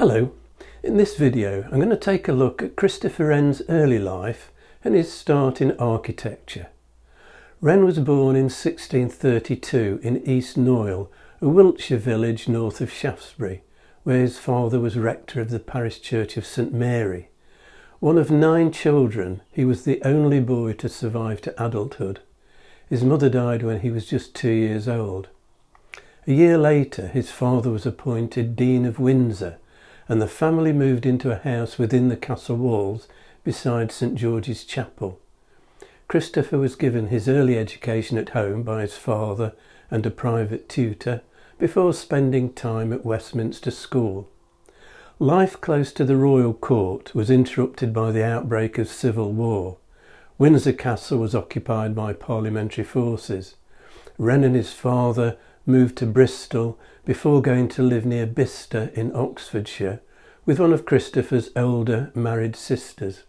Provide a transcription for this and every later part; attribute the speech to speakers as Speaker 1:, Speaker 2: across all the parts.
Speaker 1: Hello, in this video I'm going to take a look at Christopher Wren's early life and his start in architecture. Wren was born in 1632 in East Knoyle, a Wiltshire village north of Shaftesbury, where his father was rector of the parish church of St Mary. One of 9 children, he was the only boy to survive to adulthood. His mother died when he was just 2 years old. A year later, his father was appointed Dean of Windsor, and the family moved into a house within the castle walls beside St George's Chapel. Christopher was given his early education at home by his father and a private tutor before spending time at Westminster School. Life close to the royal court was interrupted by the outbreak of civil war. Windsor Castle was occupied by parliamentary forces. Wren and his father moved to Bristol before going to live near Bicester in Oxfordshire with one of Christopher's older married sisters.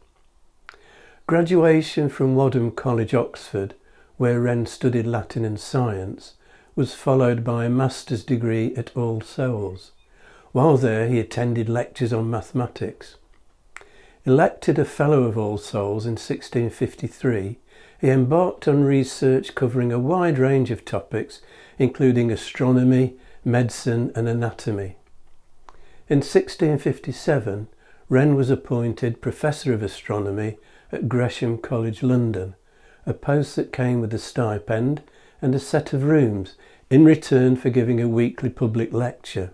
Speaker 1: Graduation from Wadham College, Oxford, where Wren studied Latin and science, was followed by a master's degree at All Souls. While there, he attended lectures on mathematics. Elected a Fellow of All Souls in 1653, he embarked on research covering a wide range of topics, including astronomy, medicine and anatomy. In 1657, Wren was appointed Professor of Astronomy at Gresham College, London, a post that came with a stipend and a set of rooms in return for giving a weekly public lecture.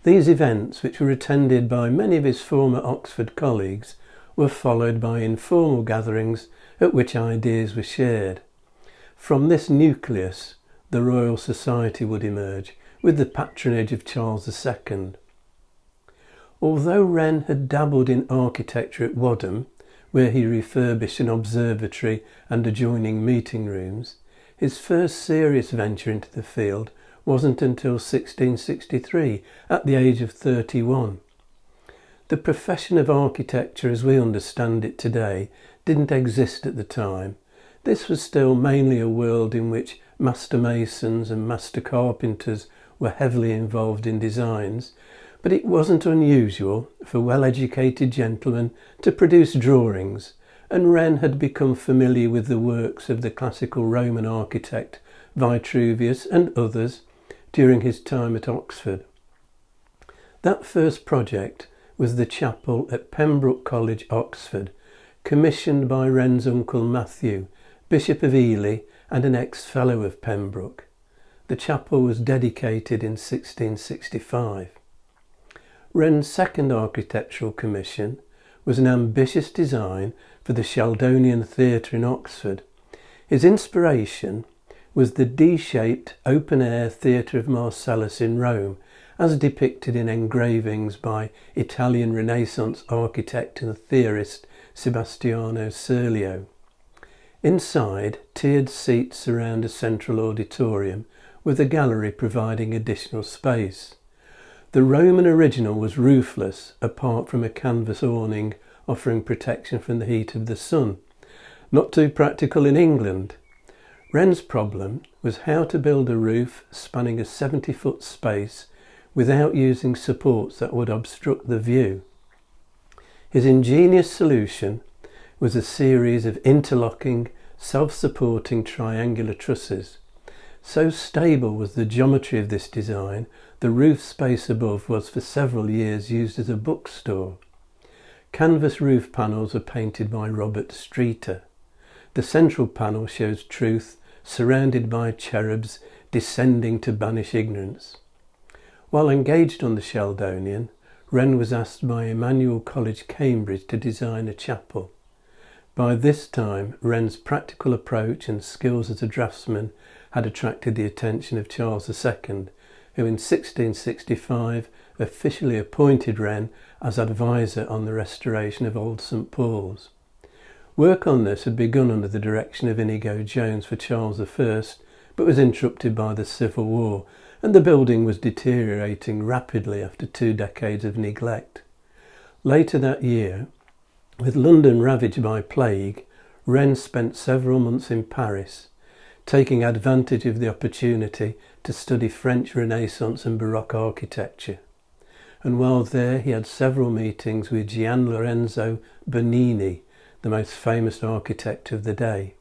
Speaker 1: These events, which were attended by many of his former Oxford colleagues, were followed by informal gatherings at which ideas were shared. From this nucleus, the Royal Society would emerge, with the patronage of Charles II. Although Wren had dabbled in architecture at Wadham, where he refurbished an observatory and adjoining meeting rooms, his first serious venture into the field wasn't until 1663, at the age of 31. The profession of architecture as we understand it today didn't exist at the time. This was still mainly a world in which master masons and master carpenters were heavily involved in designs, but it wasn't unusual for well-educated gentlemen to produce drawings, and Wren had become familiar with the works of the classical Roman architect Vitruvius and others during his time at Oxford. That first project was the chapel at Pembroke College, Oxford, commissioned by Wren's uncle Matthew, Bishop of Ely and an ex-fellow of Pembroke. The chapel was dedicated in 1665. Wren's second architectural commission was an ambitious design for the Sheldonian Theatre in Oxford. His inspiration was the D-shaped open-air Theatre of Marcellus in Rome, as depicted in engravings by Italian Renaissance architect and theorist Sebastiano Serlio. Inside, tiered seats surround a central auditorium, with a gallery providing additional space. The Roman original was roofless, apart from a canvas awning offering protection from the heat of the sun. Not too practical in England. Wren's problem was how to build a roof spanning a 70-foot space without using supports that would obstruct the view. His ingenious solution was a series of interlocking, self-supporting triangular trusses. So stable was the geometry of this design, the roof space above was for several years used as a bookstore. Canvas roof panels were painted by Robert Streeter. The central panel shows truth, surrounded by cherubs descending to banish ignorance. While engaged on the Sheldonian, Wren was asked by Emmanuel College, Cambridge to design a chapel. By this time, Wren's practical approach and skills as a draftsman had attracted the attention of Charles II, who in 1665 officially appointed Wren as advisor on the restoration of Old St Paul's. Work on this had begun under the direction of Inigo Jones for Charles I, but was interrupted by the Civil War, and the building was deteriorating rapidly after 2 decades of neglect. Later that year, with London ravaged by plague, Wren spent several months in Paris, taking advantage of the opportunity to study French Renaissance and Baroque architecture. and while there he had several meetings with Gian Lorenzo Bernini, the most famous architect of the day.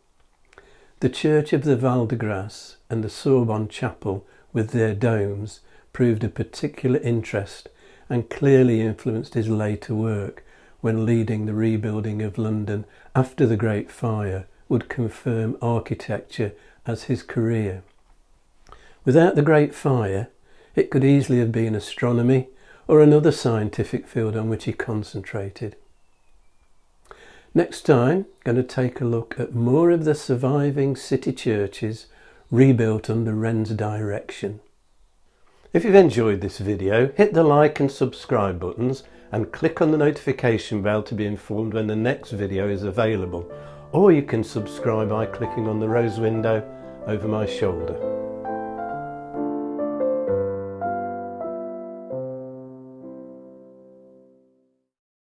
Speaker 1: The Church of the Val de Grace and the Sorbonne Chapel with their domes proved of particular interest and clearly influenced his later work when leading the rebuilding of London after the Great Fire would confirm architecture as his career. Without the Great Fire, it could easily have been astronomy or another scientific field on which he concentrated. Next time, I'm going to take a look at more of the surviving city churches rebuilt under Wren's direction. If you've enjoyed this video, hit the like and subscribe buttons and click on the notification bell to be informed when the next video is available, or you can subscribe by clicking on the rose window over my shoulder.